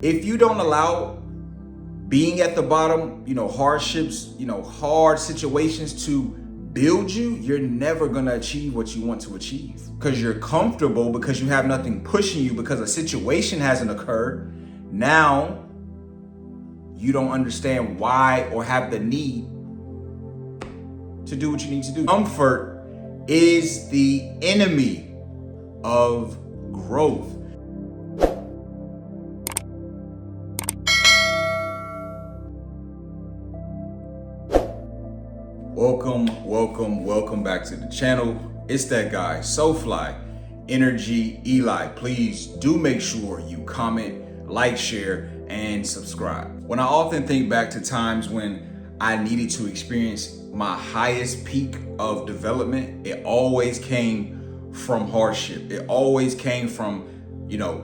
If you don't allow being at the bottom, hardships, hard situations to build you, you're never gonna achieve what you want to achieve. Because you're comfortable, because you have nothing pushing you, because a situation hasn't occurred. Now, you don't understand why or have the need to do what you need to do. Comfort is the enemy of growth. Welcome back to the channel. It's that guy, TheEnergyEli. Please do make sure you comment, like, share, and subscribe. When I often think back to times when I needed to experience my highest peak of development, it always came from hardship. It always came from,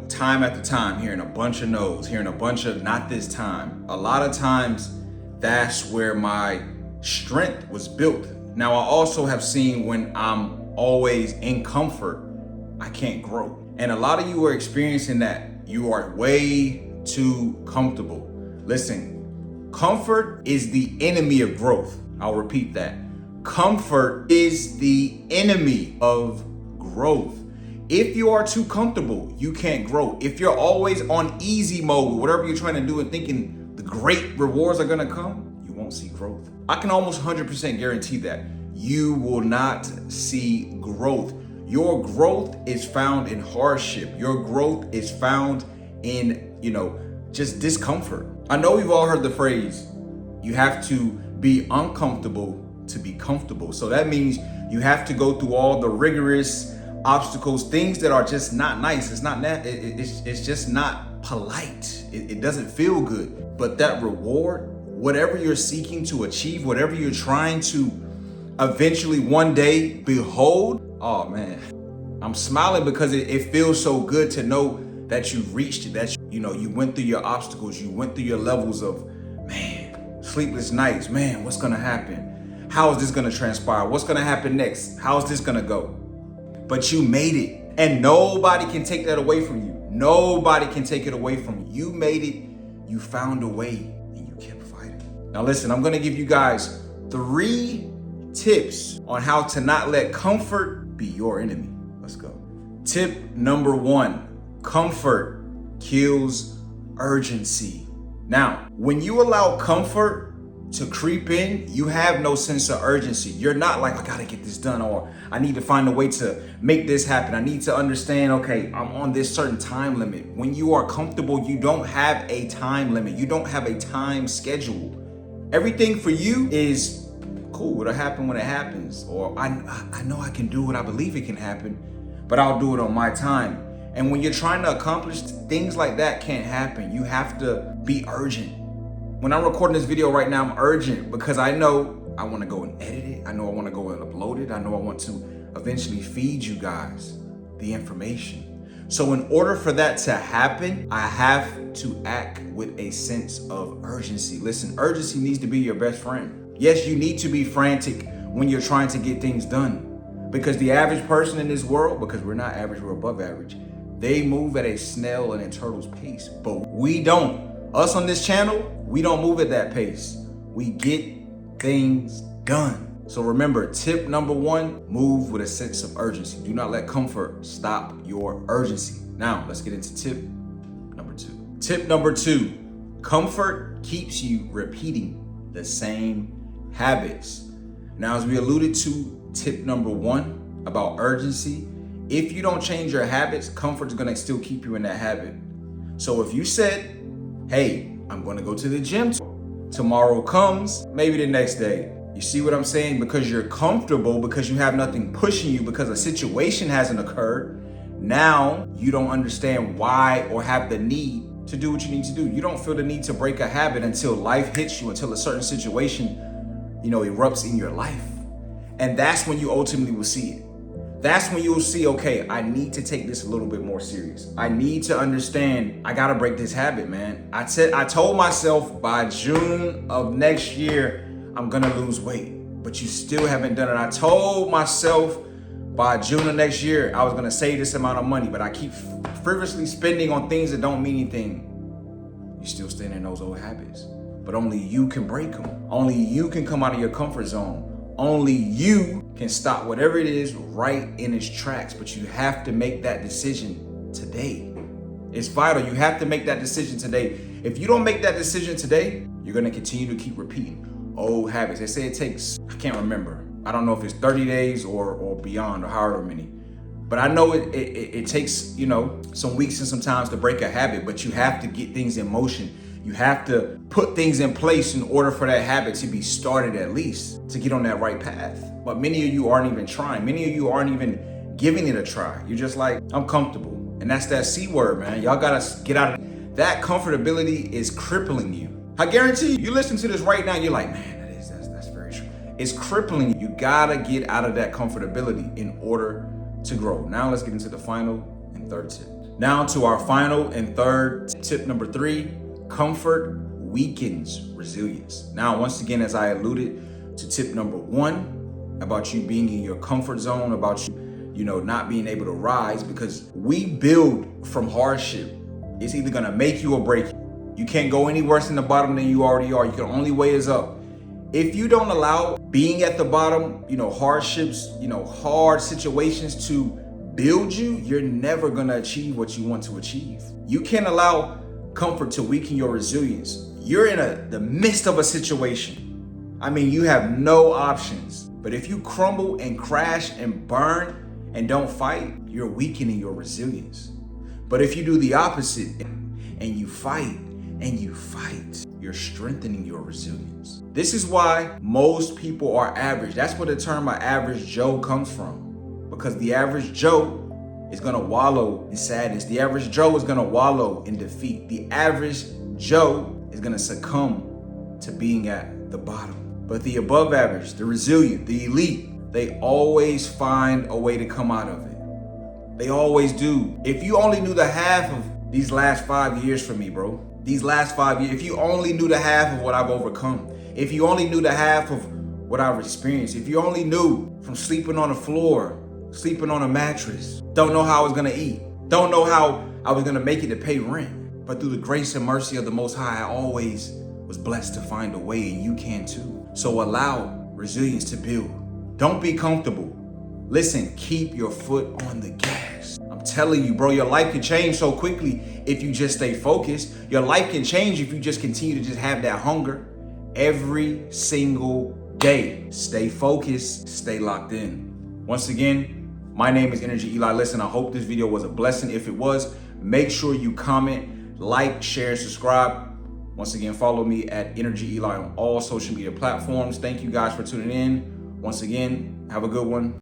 time after time, hearing a bunch of no's, hearing a bunch of not this time. A lot of times, that's where my strength was built. Now, I also have seen when I'm always in comfort, I can't grow. And a lot of you are experiencing that. You are way too comfortable. Listen, comfort is the enemy of growth. I'll repeat that. Comfort is the enemy of growth. If you are too comfortable, you can't grow. If you're always on easy mode, whatever you're trying to do and thinking the great rewards are gonna come, you won't see growth. I can almost 100% guarantee that you will not see growth. Your growth is found in hardship. Your growth is found in, just discomfort. I know we've all heard the phrase, you have to be uncomfortable to be comfortable. So that means you have to go through all the rigorous obstacles, things that are just not nice. It's just not polite. It doesn't feel good. But that reward, whatever you're seeking to achieve, whatever you're trying to eventually one day behold, oh man, I'm smiling because it feels so good to know that you've reached it, that you went through your obstacles, you went through your levels of, man, sleepless nights, man, what's gonna happen? How is this gonna transpire? What's gonna happen next? How is this gonna go? But you made it, and nobody can take that away from you. Nobody can take it away from you. You made it, you found a way, and you kept fighting. Now listen, I'm gonna give you guys 3 tips on how to not let comfort be your enemy. Let's go. Tip number 1, comfort kills urgency. Now, when you allow comfort to creep in, you have no sense of urgency. You're not like, I gotta get this done, or I need to find a way to make this happen. I need to understand, okay, I'm on this certain time limit. When you are comfortable, you don't have a time limit. You don't have a time schedule. Everything for you is cool. It'll happen when it happens. Or I know I can do it. I believe it can happen, but I'll do it on my time. And when you're trying to accomplish things like that, can't happen. You have to be urgent. When I'm recording this video right now, I'm urgent because I know I want to go and edit it. I know I want to go and upload it. I know I want to eventually feed you guys the information. So in order for that to happen, I have to act with a sense of urgency. Listen, urgency needs to be your best friend. Yes, you need to be frantic when you're trying to get things done, because the average person in this world, because we're not average, we're above average, they move at a snail and a turtle's pace, but we don't. Us on this channel, we don't move at that pace. We get things done. So remember, tip number 1, move with a sense of urgency. Do not let comfort stop your urgency. Now, let's get into tip number 2. Tip number 2, comfort keeps you repeating the same habits. Now, as we alluded to tip number 1 about urgency, if you don't change your habits, comfort is gonna still keep you in that habit. So if you said, hey, I'm gonna go to the gym tomorrow comes, maybe the next day. You see what I'm saying? Because you're comfortable, because you have nothing pushing you, because a situation hasn't occurred, now you don't understand why or have the need to do what you need to do. You don't feel the need to break a habit until life hits you, until a certain situation, erupts in your life. And that's when you ultimately will see it. That's when you'll see, okay, I need to take this a little bit more serious. I need to understand, I gotta break this habit, man. I told myself by June of next year, I'm gonna lose weight, but you still haven't done it. I told myself by June of next year, I was gonna save this amount of money, but I keep frivolously spending on things that don't mean anything. you're still staying in those old habits. But only you can break them. Only you can come out of your comfort zone. Only you can stop whatever it is right in its tracks. But you have to make that decision today. It's vital. You have to make that decision today. If you don't make that decision today, you're going to continue to keep repeating old habits. They say it takes, I can't remember. I don't know if it's 30 days or beyond or however many. But I know it takes, some weeks and some times to break a habit, but you have to get things in motion. You have to put things in place in order for that habit to be started, at least to get on that right path. But many of you aren't even trying. Many of you aren't even giving it a try. You're just like, I'm comfortable. And that's that C word, man. Y'all gotta get out of it. That comfortability is crippling you. I guarantee you listen to this right now, you're like, man, that's very true. It's crippling you. You gotta get out of that comfortability in order to grow. Now let's get into the final and third tip. Now to our final and third tip, number 3, comfort weakens resilience. Now, once again, as I alluded to tip number 1 about you being in your comfort zone, about you not being able to rise, because we build from hardship. It's either gonna make you or break you. You can't go any worse in the bottom than you already are. You can only way is up. If you don't allow being at the bottom, hardships, hard situations to build you, you're never gonna achieve what you want to achieve. You can't allow comfort to weaken your resilience. You're in the midst of a situation. I mean, you have no options. But if you crumble and crash and burn and don't fight, you're weakening your resilience. But if you do the opposite and you fight and you fight, you're strengthening your resilience. This is why most people are average. That's where the term average Joe comes from. Because the average Joe is gonna wallow in sadness. The average Joe is gonna wallow in defeat. The average Joe is gonna succumb to being at the bottom. But the above average, the resilient, the elite, they always find a way to come out of it. They always do. If you only knew the half of these last 5 years for me, bro, these last 5 years, if you only knew the half of what I've overcome, if you only knew the half of what I've experienced, if you only knew from sleeping on the floor, sleeping on a mattress, don't know how I was gonna eat, don't know how I was gonna make it to pay rent, but through the grace and mercy of the Most High, I always was blessed to find a way, and you can too. So allow resilience to build. Don't be comfortable. Listen, keep your foot on the gas. I'm telling you, bro, your life can change so quickly if you just stay focused. Your life can change if you just continue to just have that hunger every single day. Stay focused, stay locked in. Once again, my name is TheEnergyEli. Listen, I hope this video was a blessing. If it was, make sure you comment, like, share, subscribe. Once again, follow me at TheEnergyEli on all social media platforms. Thank you guys for tuning in. Once again, have a good one.